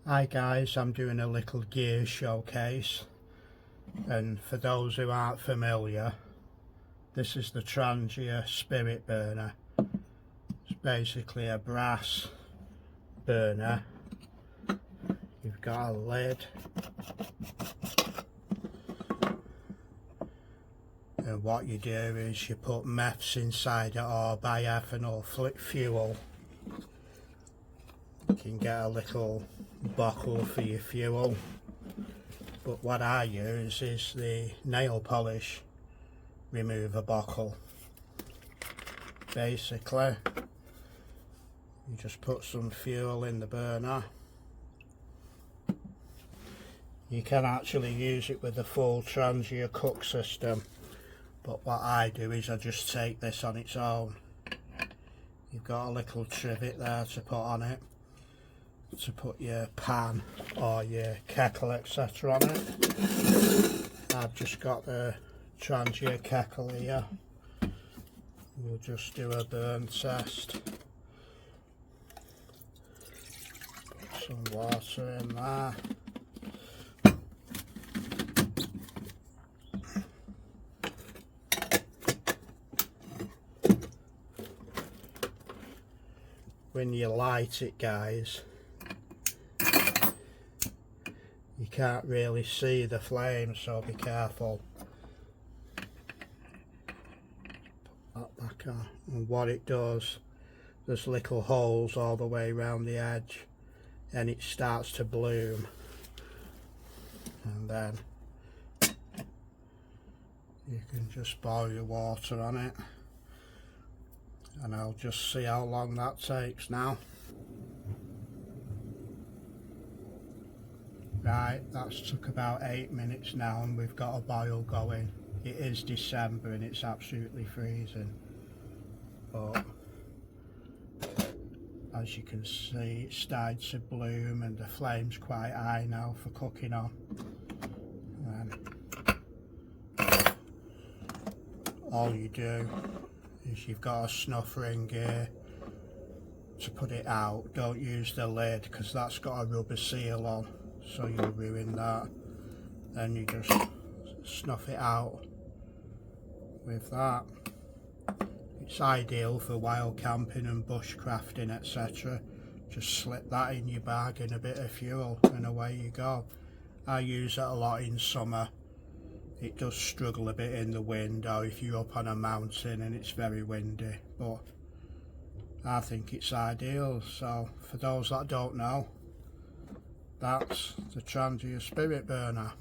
Hi guys, I'm doing a little gear showcase, and for those who aren't familiar, this is the Trangia Spirit Burner. It's basically a brass burner. You've got a lid and what you do is you put meths inside it, or bioethanol fuel. You can get a little bottle for your fuel, but what I use is the nail polish remover bottle. Basically you just put some fuel in the burner. You can actually use it with the full Trangia cook system, but what I do is I just take this on its own. You've got a little trivet there to put on it, to put your pan or your kettle etc on it. I've just got the Trangia kettle here. We'll just do a burn test. Put some water in there. When you light it, guys, you can't really see the flame, so be careful. Put that back on, and what it does, there's little holes all the way around the edge and it starts to bloom, and then you can just boil your water on it, and I'll just see how long that takes now. Right, that's took about 8 minutes now and we've got a boil going. It is December and it's absolutely freezing, but as you can see it's started to bloom and the flame's quite high now for cooking on. And all you do is you've got a snuff ring here to put it out. Don't use the lid because that's got a rubber seal on, so you'll ruin that. Then you just snuff it out with that. It's ideal for wild camping and bushcrafting etc. Just slip that in your bag and a bit of fuel and away you go. I use it a lot in summer. It does struggle a bit in the wind, or if you're up on a mountain and it's very windy, but I think it's ideal. So for those that don't know, that's the Trangia Spirit Burner.